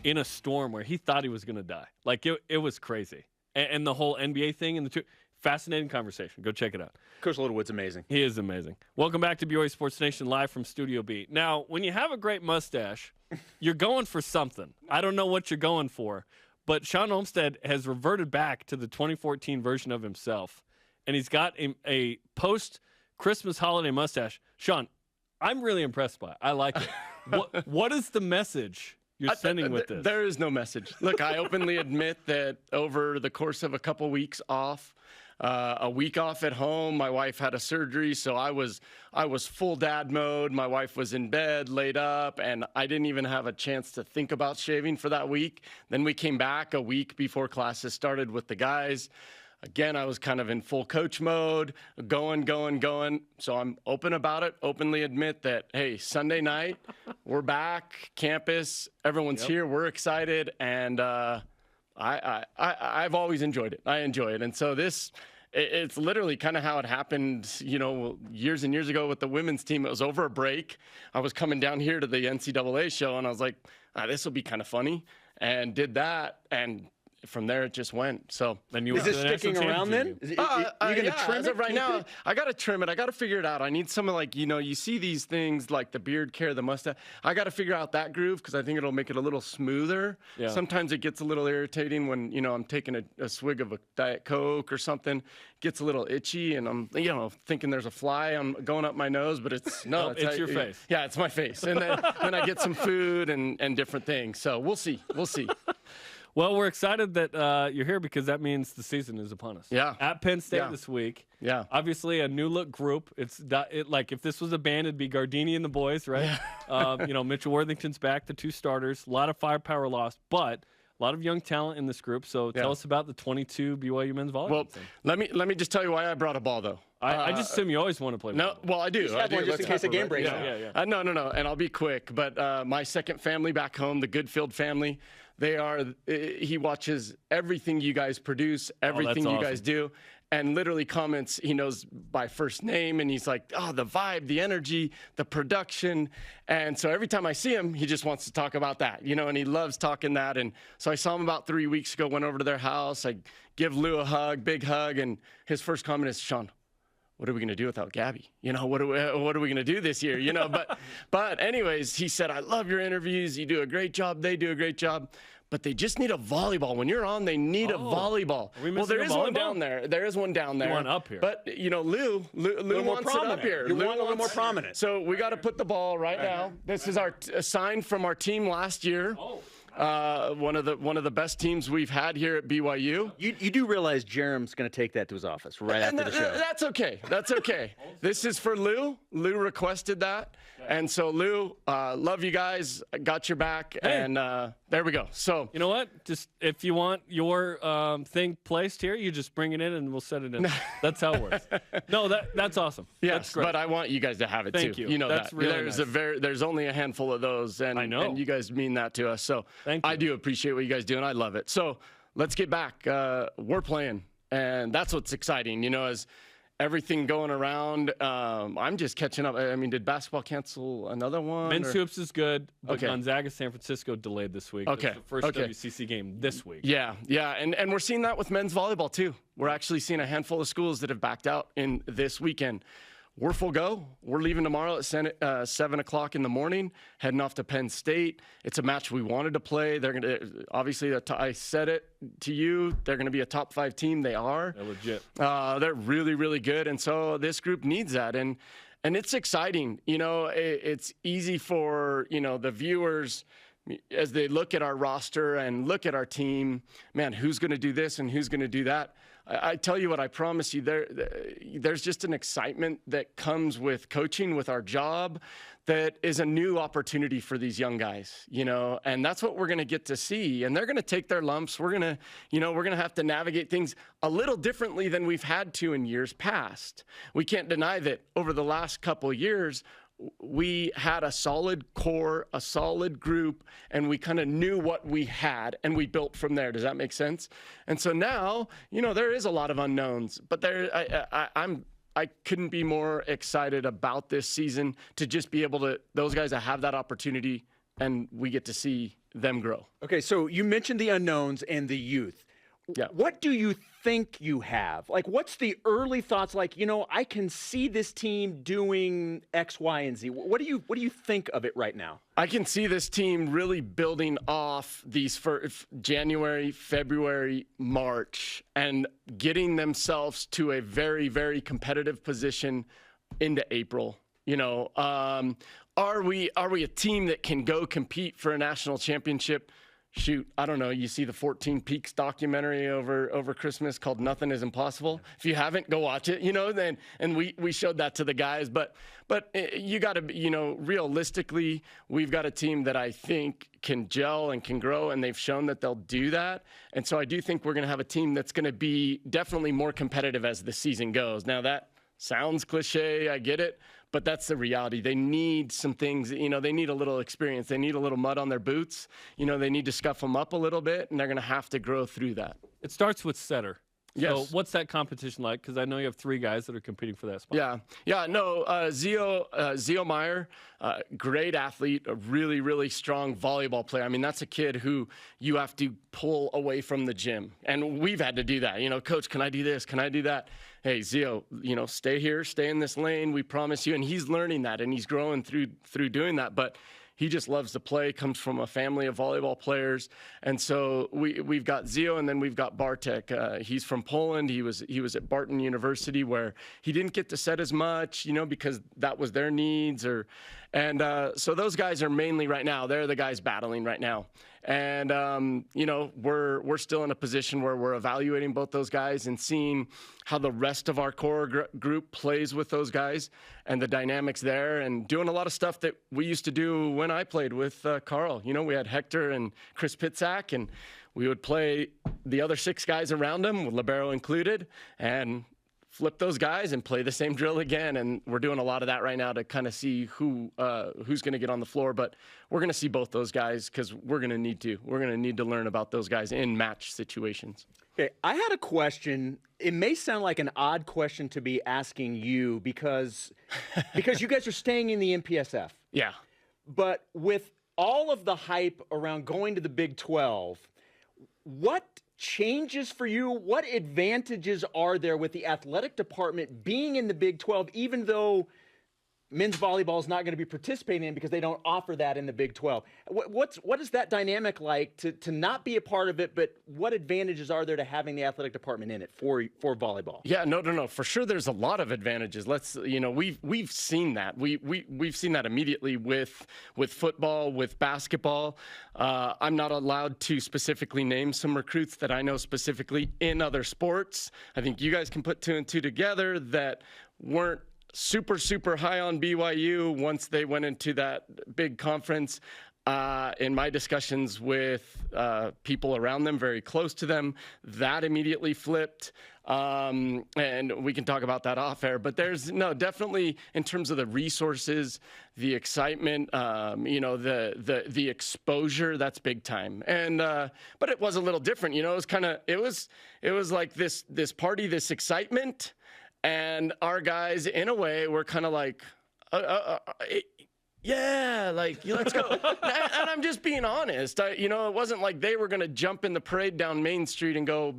in a storm where he thought he was going to die. Like, it was crazy. And the whole NBA thing and the fascinating conversation. Go check it out. Coach Littlewood's amazing. He is amazing. Welcome back to BYU Sports Nation live from Studio B. Now, when you have a great mustache, you're going for something. I don't know what you're going for, but Shawn Olmstead has reverted back to the 2014 version of himself, and he's got a post-Christmas holiday mustache. Shawn, I'm really impressed by it. I like it. What is the message you're sending with this? There is no message. Look, I openly admit that over the course of a couple weeks off, a week off at home, my wife had a surgery, so I was full dad mode. My wife was in bed, laid up, and I didn't even have a chance to think about shaving for that week. Then we came back a week before classes started with the guys. Again, I was kind of in full coach mode, going. So I'm open about it, openly admit that, hey, Sunday night, we're back, campus, everyone's here, we're excited, and I've always enjoyed it. I enjoy it. And so it's literally kind of how it happened, years and years ago with the women's team. It was over a break. I was coming down here to the NCAA show, and I was like, this will be kind of funny, and did that, and from there it just went. So then you is it sticking around then? Are you going to trim it right now? I got to trim it. I got to figure it out. I need some you see these things like the beard care, the mustache. I got to figure out that groove because I think it'll make it a little smoother. Yeah. Sometimes it gets a little irritating when, I'm taking a swig of a Diet Coke or something. It gets a little itchy and I'm, thinking there's a fly going up my nose, but it's it's your face. Yeah, it's my face. And then I get some food and different things. So we'll see. Well, we're excited that you're here because that means the season is upon us. Yeah. At Penn State this week. Yeah. Obviously, a new look group. Like if this was a band, it'd be Gardini and the boys, right? Yeah. Mitchell Worthington's back, the two starters. A lot of firepower lost, but a lot of young talent in this group. So tell us about the 22 BYU men's volleyball team. Let me just tell you why I brought a ball, though. I just assume you always want to play volleyball. No, well, I do. Just in case a game breaks out. Yeah. No. And I'll be quick. But my second family back home, the Goodfield family, he watches everything you guys produce, everything you guys do, and literally comments, he knows by first name, and he's like, the vibe, the energy, the production. And so every time I see him, he just wants to talk about that, and he loves talking that. And so I saw him about 3 weeks ago, went over to their house. I give Lou a hug, big hug, and his first comment is, Shawn, what are we going to do without Gabby? What are we going to do this year? But anyways, he said, I love your interviews. You do a great job. They do a great job. But they just need a volleyball. When you're on, they need a volleyball. Well, there is one down there. There is one down there. You want up here. But, Lou wants it up here. You want a little more prominent. So we got to put the ball right now. This is our sign from our team last year. One of the best teams we've had here at BYU. You do realize Jarom's going to take that to his office right after the show. That's okay. This is for Lou. Lou requested that. And so, Lou, love you guys. Got your back. Hey. And there we go. So you know what? Just if you want your thing placed here, you just bring it in and we'll set it in. That's how it works. No, that's awesome. Yes, that's great. But I want you guys to have it Thank too. You. You know that's that. Really There's only a handful of those, and I know. And you guys mean that to us. So I do appreciate what you guys do, and I love it. So let's get back. We're playing, and that's what's exciting. As everything going around, I'm just catching up. I mean, did basketball cancel another one? Men's hoops is good, but Gonzaga San Francisco delayed this week. Okay. It's the first WCC game this week. Yeah, and we're seeing that with men's volleyball too. We're actually seeing a handful of schools that have backed out in this weekend. We're full go. We're leaving tomorrow at 7 o'clock in the morning, heading off to Penn State. It's a match we wanted to play. They're going to, obviously, I said it to you, they're going to be a top 5 team. They are. They're legit. They're really, really good. And so this group needs that. And it's exciting. It's easy for, the viewers as they look at our roster and look at our team, man, who's going to do this and who's going to do that? I tell you what, I promise you, there's just an excitement that comes with coaching, with our job, that is a new opportunity for these young guys, and that's what we're going to get to see. And they're going to take their lumps. We're going to have to navigate things a little differently than we've had to in years past. We can't deny that over the last couple of years, we had a solid core, a solid group, and we kind of knew what we had, and we built from there. Does that make sense? And so now, there is a lot of unknowns, but I couldn't be more excited about this season to just be able to, those guys that have that opportunity, and we get to see them grow. Okay, so you mentioned the unknowns and the youth. Yeah. What do you think you have? Like, what's the early thoughts? Like, I can see this team doing X, Y, and Z. What do you think of it right now? I can see this team really building off these January, February, March, and getting themselves to a very, very competitive position into April. Are we a team that can go compete for a national championship? Shoot, I don't know. You see the 14 Peaks documentary over Christmas called Nothing is Impossible. If you haven't, go watch it, and we showed that to the guys. But you got to, realistically, we've got a team that I think can gel and can grow, and they've shown that they'll do that. And so I do think we're going to have a team that's going to be definitely more competitive as the season goes. Now, that sounds cliche. I get it. But that's the reality. They need some things, they need a little experience. They need a little mud on their boots. They need to scuff them up a little bit, and they're going to have to grow through that. It starts with setter. Yes. So what's that competition like? Because I know you have 3 guys that are competing for that spot. Yeah. No, Zio Meyer, great athlete, a really, really strong volleyball player. I mean, that's a kid who you have to pull away from the gym. And we've had to do that. Coach, can I do this? Can I do that? Hey, Zio, stay here, stay in this lane. We promise you. And he's learning that, and he's growing through doing that. But he just loves to play, comes from a family of volleyball players. And so we've got Zio, and then we've got Bartek. He's from Poland. He was at Barton University, where he didn't get to set as much, because that was their needs. So those guys are mainly right now, they're the guys battling right now. And, we're still in a position where we're evaluating both those guys and seeing how the rest of our core group plays with those guys and the dynamics there, and doing a lot of stuff that we used to do when I played with Carl. We had Hector and Chris Pitzak, and we would play the other 6 guys around him, with libero included, and flip those guys and play the same drill again. And we're doing a lot of that right now to kind of see who's going to get on the floor. But we're going to see both those guys, because we're going to need to. We're going to need to learn about those guys in match situations. Okay, I had a question. It may sound like an odd question to be asking you because you guys are staying in the MPSF. Yeah. But with all of the hype around going to the Big 12, what changes for you? What advantages are there with the athletic department being in the Big 12, even though men's volleyball is not going to be participating in because they don't offer that in the Big 12? What is that dynamic like to not be a part of it, but what advantages are there to having the athletic department in it for volleyball? Yeah, no. For sure, there's a lot of advantages. We've seen that. We've seen that immediately with football, with basketball. I'm not allowed to specifically name some recruits that I know specifically in other sports. I think you guys can put 2 and 2 together that weren't super, super high on BYU once they went into that big conference. In my discussions with people around them, very close to them, that immediately flipped. And we can talk about that off air. But there's definitely in terms of the resources, the excitement, the exposure, that's big time. And but it was a little different. It was like this party, this excitement. And our guys, in a way, were kind of like, yeah, let's go. And I'm just being honest. It wasn't like they were going to jump in the parade down Main Street and go,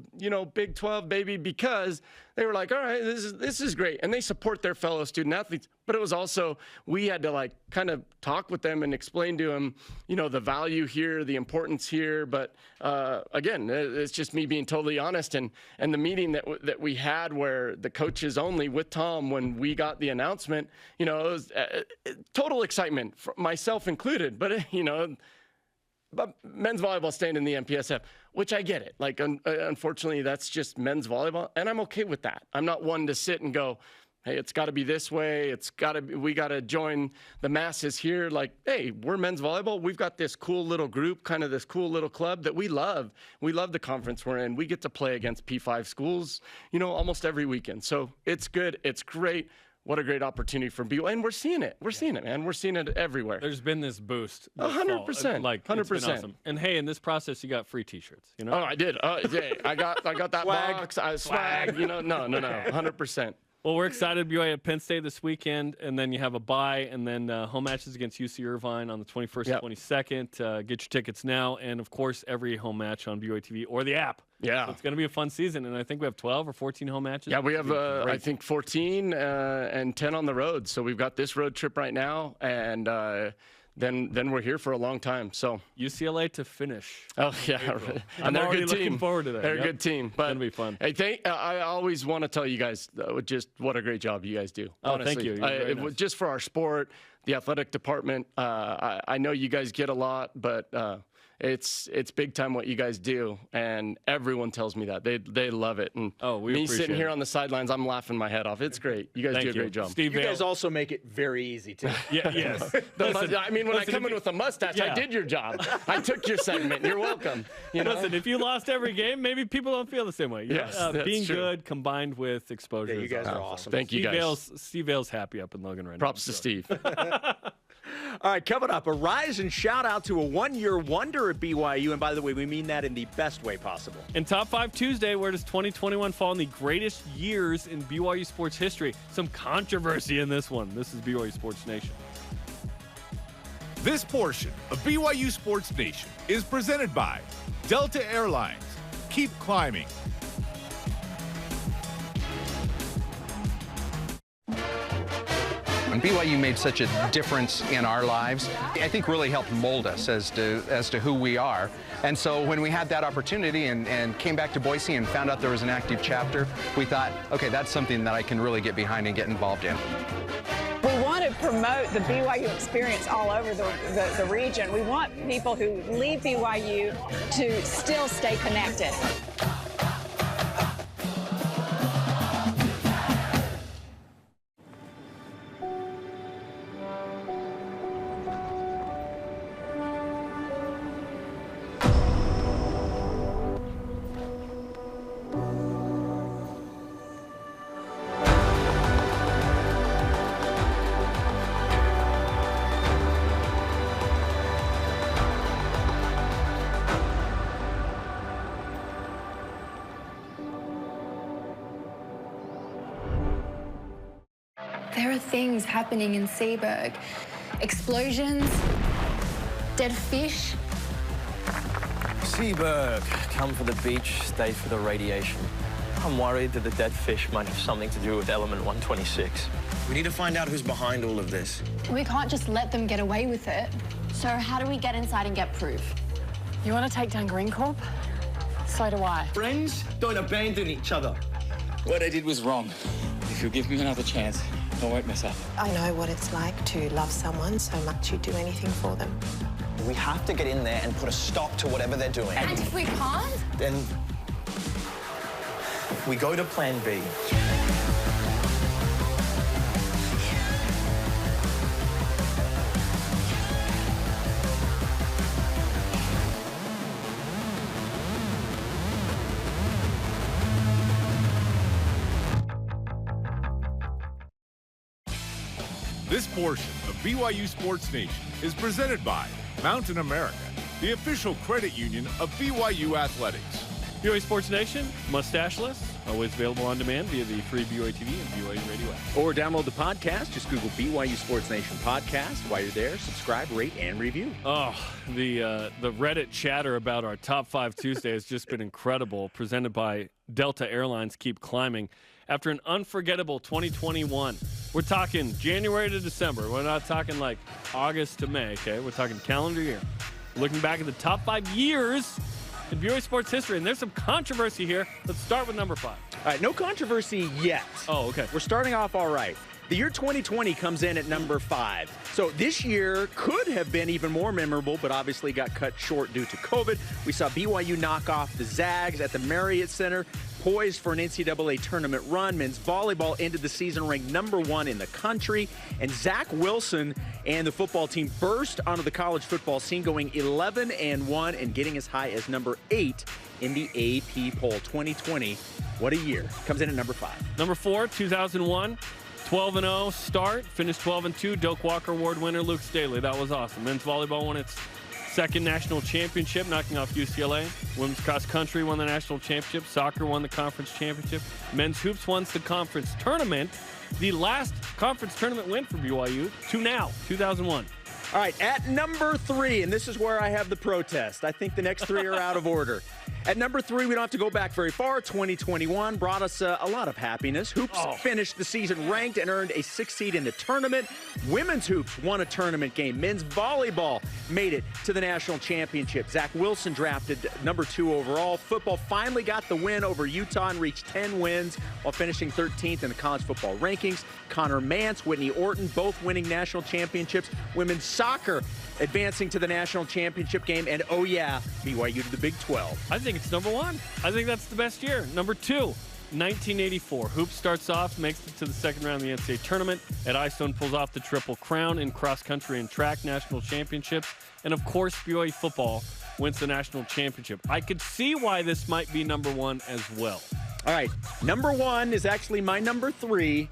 Big 12, baby, because they were like, all right, this is great. And they support their fellow student athletes. But it was also, we had to kind of talk with them and explain to them, the value here, the importance here. But again, it's just me being totally honest. And the meeting that we had where the coaches only with Tom, when we got the announcement, it was total excitement, myself included. But, but men's volleyball staying in the MPSF, which I get it. Unfortunately, that's just men's volleyball, and I'm okay with that. I'm not one to sit and go, hey, it's got to be this way. We got to join the masses here. Hey, we're men's volleyball. We've got this cool little group, kind of this cool little club that we love. We love the conference we're in. We get to play against P5 schools, almost every weekend. So it's good. It's great. what a great opportunity for BYU. And we're seeing it. We're seeing it, man. We're seeing it everywhere. There's been this boost. 100%. Like 100%. Awesome. And hey, in this process, you got free T-shirts. You know? Oh, I did. Yeah, I got that box. Swag. You know, no. 100%. Well, we're excited to be at Penn State this weekend, and then you have a bye, and then home matches against UC Irvine on the 21st and 22nd. Get your tickets now, and, of course, every home match on BYU TV or the app. Yeah. So it's going to be a fun season, and I think we have 12 or 14 home matches. Yeah, we have, I think, 14 and 10 on the road. So we've got this road trip right now, and then we're here for a long time. So UCLA to finish. Oh yeah, and they're a good team. Looking forward to that. They're a good team. But it'll be fun. Hey, I always want to tell you guys just what a great job you guys do. Honestly. Thank you. Nice. Just for our sport, the athletic department. I know you guys get a lot, but it's big time what you guys do, and everyone tells me that they love it. And me sitting here on the sidelines, I'm laughing my head off. It's great. You guys do a great job. You guys also make it very easy too. Yes. I mean, when I come in with a mustache, I did your job. I took your segment. You're welcome. Listen, if you lost every game, maybe people don't feel the same way. Yes, being true. good combined with exposure. Yeah, you guys are awesome. Thank you guys. Steve Vale's happy up in Logan right now. Props to Steve. All right, coming up, a rise and shout out to a one-year wonder at BYU. And by the way, we mean that in the best way possible. In Top 5 Tuesday, where does 2021 fall in the greatest years in BYU sports history? Some controversy in this one. This is BYU Sports Nation. This portion of BYU Sports Nation is presented by Delta Airlines. Keep climbing. And BYU made such a difference in our lives, I think really helped mold us as to who we are. And so when we had that opportunity and came back to Boise and found out there was an active chapter, we thought, okay, that's something that I can really get behind and get involved in. We want to promote the BYU experience all over the region. We want people who leave BYU to still stay connected. There are things happening in Seaburg. Explosions, dead fish. Seaburg, come for the beach, stay for the radiation. I'm worried that the dead fish might have something to do with element 126. We need to find out who's behind all of this. We can't just let them get away with it. So how do we get inside and get proof? You want to take down Green Corp? So do I. Friends don't abandon each other. What I did was wrong. If you'll give me another chance, I won't mess up. I know what it's like to love someone so much you'd do anything for them. We have to get in there and put a stop to whatever they're doing. And if we can't? Then we go to plan B. This portion of BYU Sports Nation is presented by Mountain America, the official credit union of BYU Athletics. BYU Sports Nation, mustacheless, always available on demand via the free BYU TV and BYU Radio app. Or download the podcast. Just Google BYU Sports Nation podcast. While you're there, subscribe, rate, and review. Oh, the Reddit chatter about our Top 5 Tuesday has just been incredible. Presented by Delta Airlines. Keep climbing. After an unforgettable 2021, we're talking January to December. We're not talking like August to May, okay? We're talking calendar year. Looking back at the top 5 years in BYU sports history, and there's some controversy here. Let's start with number 5. All right, no controversy yet. Oh, okay. We're starting off all right. The year 2020 comes in at number 5. So this year could have been even more memorable, but obviously got cut short due to COVID. We saw BYU knock off the Zags at the Marriott Center, poised for an NCAA tournament run. Men's volleyball ended the season ranked number 1 in the country. And Zach Wilson and the football team burst onto the college football scene, going 11-1 and getting as high as number 8 in the AP poll. 2020, what a year. Comes in at number 5. Number 4, 2001. 12-0 start, finished 12-2. Doak Walker Award winner Luke Staley. That was awesome. Men's volleyball won its second national championship, knocking off UCLA. Women's cross country won the national championship. Soccer won the conference championship. Men's hoops won the conference tournament. The last conference tournament win for BYU to now, 2001. All right, at number 3, and this is where I have the protest. I think the next 3 are out of order. At number 3, we don't have to go back very far. 2021 brought us a lot of happiness. Hoops finished the season ranked and earned a 6th seed in the tournament. Women's hoops won a tournament game. Men's volleyball made it to the national championship. Zach Wilson drafted number 2 overall. Football finally got the win over Utah and reached 10 wins while finishing 13th in the college football rankings. Connor Mance, Whitney Orton, both winning national championships. Women's soccer advancing to the national championship game. And, oh, yeah, BYU to the Big 12. I think it's number 1. I think that's the best year. Number 2, 1984. Hoops starts off, makes it to the second round of the NCAA tournament. Ed Eyestone pulls off the Triple Crown in cross country and track national championships. And, of course, BYU football wins the national championship. I could see why this might be number 1 as well. All right, number 1 is actually my number 3.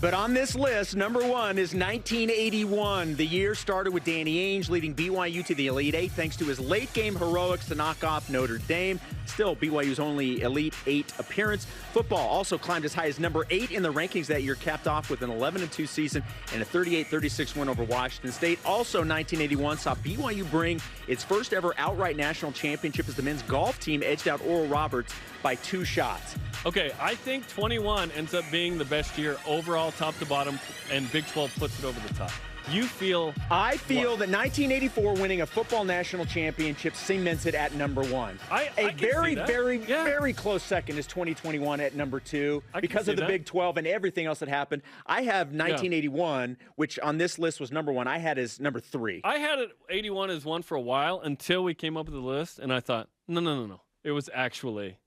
But on this list, number 1 is 1981. The year started with Danny Ainge leading BYU to the Elite Eight thanks to his late-game heroics to knock off Notre Dame. Still, BYU's only Elite Eight appearance. Football also climbed as high as number 8 in the rankings that year, capped off with an 11-2 season and a 38-36 win over Washington State. Also, 1981 saw BYU bring its first ever outright national championship as the men's golf team edged out Oral Roberts by 2 shots. Okay, I think 21 ends up being the best year overall, top to bottom, and Big 12 puts it over the top. You feel? I feel that 1984 winning a football national championship cements it at number 1. A very close second is 2021 at number 2 because of the Big 12 and everything else that happened. I have 1981, which on this list was number 1. I had as number 3. I had it 81 as 1 for a while until we came up with the list, and I thought, no. It was actually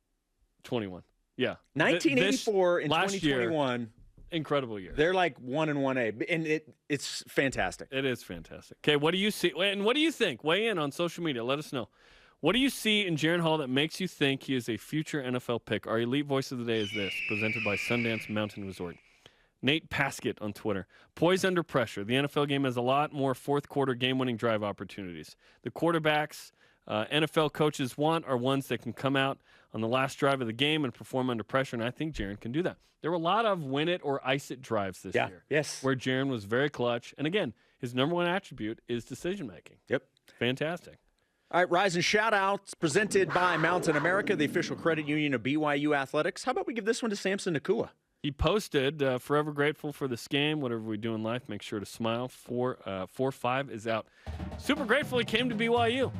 21. Yeah. 1984 and 2021. Year, incredible year. They're like 1 and 1A, and it's fantastic. It is fantastic. Okay, what do you see? And what do you think? Weigh in on social media. Let us know. What do you see in Jaren Hall that makes you think he is a future NFL pick? Our elite voice of the day is this, presented by Sundance Mountain Resort. Nate Paskett on Twitter. Poised under pressure. The NFL game has a lot more fourth-quarter game-winning drive opportunities. The quarterbacks NFL coaches want are ones that can come out on the last drive of the game and perform under pressure, and I think Jaren can do that. There were a lot of win it or ice it drives this year. Yes. Where Jaren was very clutch. And again, his number 1 attribute is decision making. Yep. Fantastic. All right, Rise and Shout-Outs presented by Mountain America, the official credit union of BYU Athletics. How about we give this one to Samson Nakua? He posted, forever grateful for this game. Whatever we do in life, make sure to smile. 4-5 is out. Super grateful he came to BYU.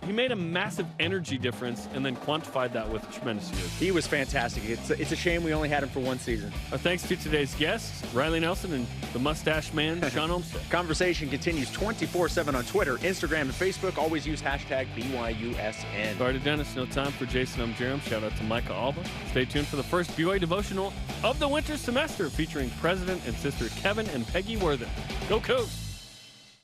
He made a massive energy difference and then quantified that with tremendous years. He was fantastic. It's a shame we only had him for 1 season. Our thanks to today's guests, Riley Nelson and the mustache man, Shawn Olmstead. Conversation continues 24/7 on Twitter, Instagram, and Facebook. Always use hashtag BYUSN. Sorry to Dennis, no time for Jason. I'm Jarom. Shout out to Micah Alba. Stay tuned for the first BYU devotional of the winter semester featuring President and Sister Kevin and Peggy Worthen. Go Cougs!